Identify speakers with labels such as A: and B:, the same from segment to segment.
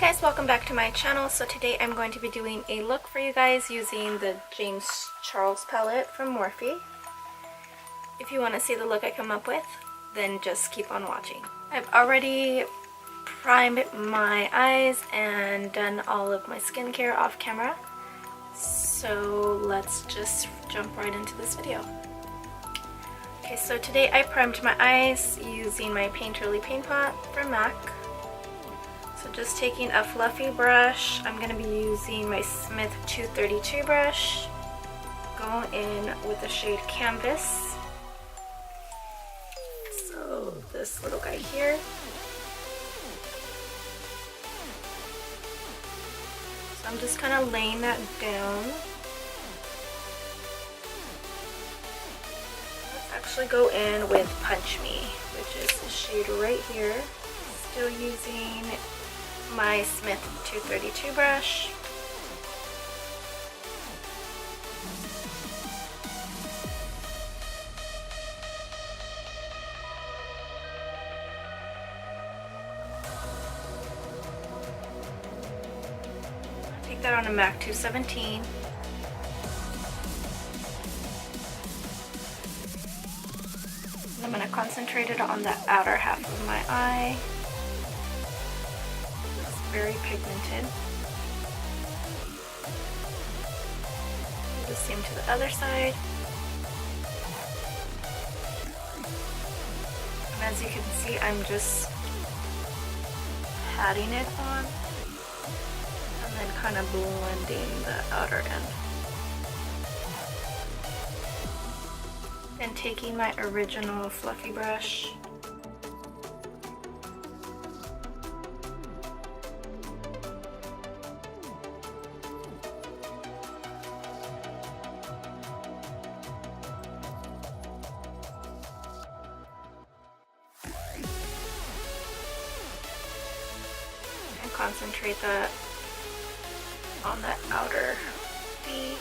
A: guys, welcome back to my channel. So today I'm going to be doing a look for you guys using the James Charles palette from Morphe. If you want to see the look I come up with, then just keep on watching. I've already primed my eyes and done all of my skincare off camera. So let's just jump right into this video. Okay, so today I primed my eyes using my Painterly Paint Pot from MAC. So just taking a fluffy brush, I'm going to be using my Smith 232 brush, going in with the shade Canvas. So this little guy here. So I'm just kind of laying that down. Let's actually go in with Punch Me, which is the shade right here. Still using my Smith 232 brush. Take that on a MAC 217. I'm going to concentrate it on the outer half of my eye. Very pigmented. Do the same to the other side. And as you can see, I'm just patting it on and then kind of blending the outer end. Then taking my original fluffy brush, concentrate that on the outer V.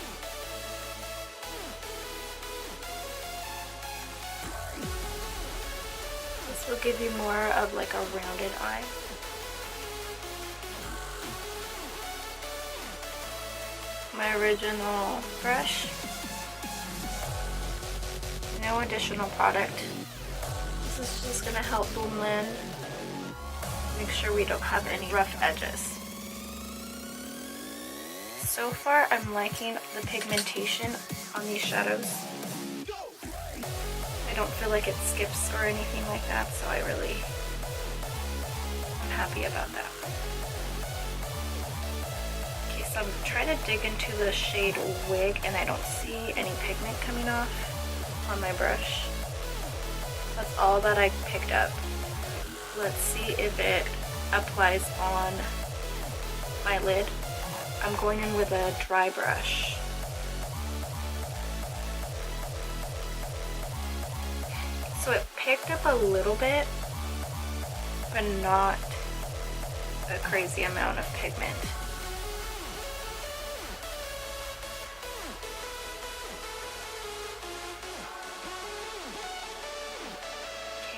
A: This will give you more of like a rounded eye. My original brush. No additional product. This is just going to help blend. Make sure we don't have any rough edges. So far, I'm liking the pigmentation on these shadows. I don't feel like it skips or anything like that, so I'm happy about that. Okay, so I'm trying to dig into the shade Wig, and I don't see any pigment coming off on my brush. That's all that I picked up. Let's see if it applies on my lid. I'm going in with a dry brush. So it picked up a little bit, but not a crazy amount of pigment.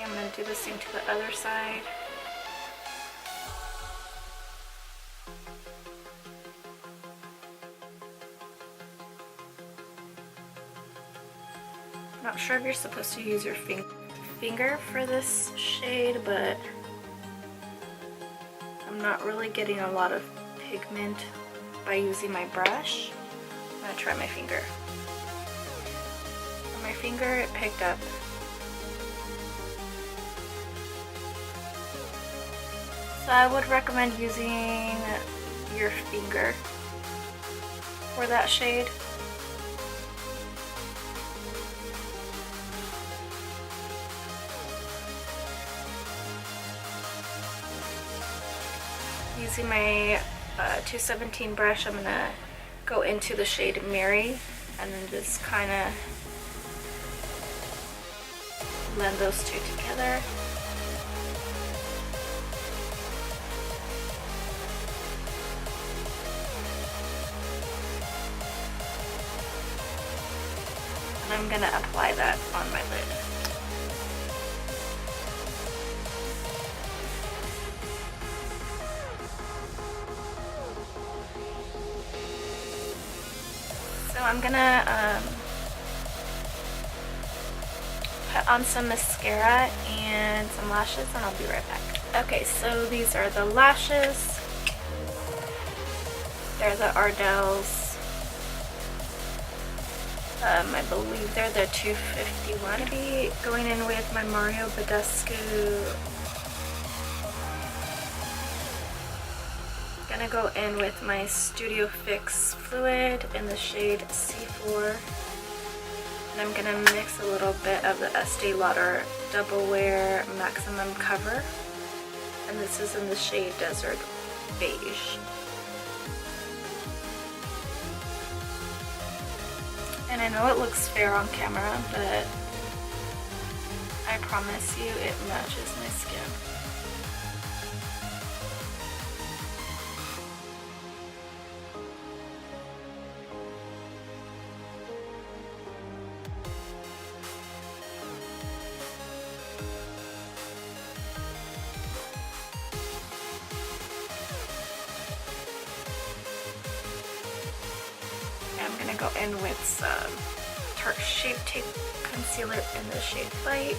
A: I'm going to do the same to the other side. Not sure if you're supposed to use your finger for this shade, but I'm not really getting a lot of pigment by using my brush. I'm going to try my finger. On my finger, it picked up. So I would recommend using your finger for that shade. Using my 217 brush, I'm going to go into the shade Mary and then just kind of blend those two together. And I'm going to apply that on my lid. So I'm gonna put on some mascara and some lashes, and I'll be right back. Okay, so these are the lashes. They're the Ardell's. I believe they're the 251. I'm gonna be going in with my Mario Badescu. Gonna go in with my Studio Fix fluid in the shade C4. And I'm gonna mix a little bit of the Estee Lauder Double Wear Maximum Cover. And this is in the shade Desert Beige. And I know it looks fair on camera, but I promise you it matches my skin. I'm going to go in with some Tarte Shape Tape Concealer in the shade Light.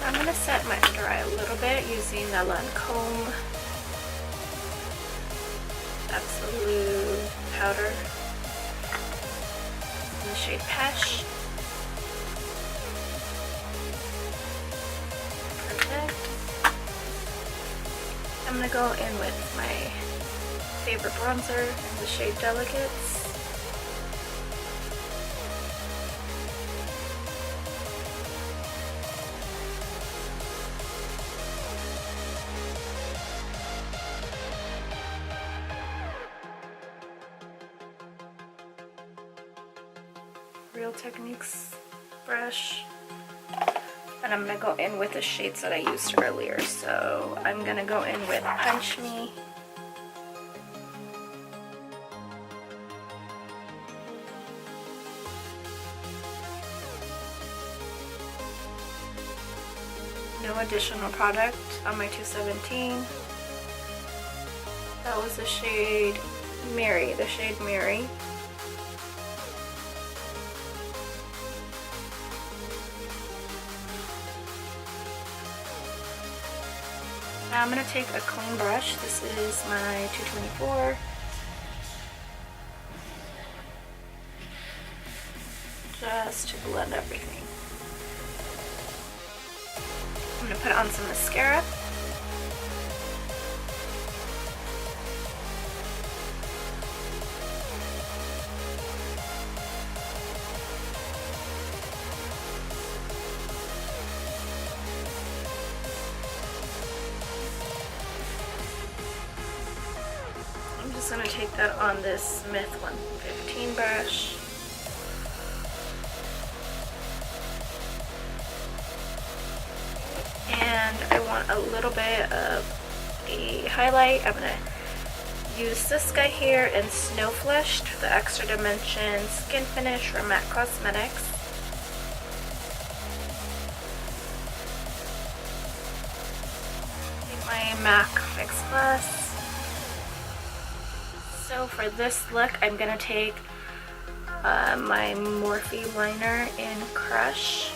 A: I'm going to set my under eye a little bit using the Lancome Absolute Powder in the shade Pesh. Perfect. I'm going to go in with my favorite bronzer in the shade Delicates. Real Techniques brush, and I'm going to go in with the shades that I used earlier. So I'm going to go in with Punch Me, no additional product on my 217. That was the shade Mary, the shade Mary. Now I'm going to take a clean brush. This is my 224. Just to blend everything. I'm going to put on some mascara. I'm just going to take that on this Smith 115 brush. And I want a little bit of a highlight. I'm going to use this guy here in Snow Fleshed, the Extra Dimension Skin Finish from MAC Cosmetics. Take my MAC Fix Plus. So for this look, I'm going to take my Morphe liner in Crush.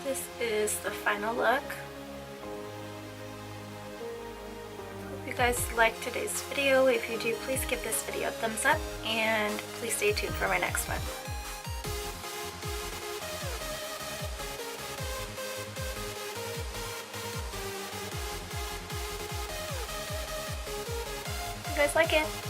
A: This is the final look. Hope you guys liked today's video. If you do, please give this video a thumbs up and please stay tuned for my next one. guys like it.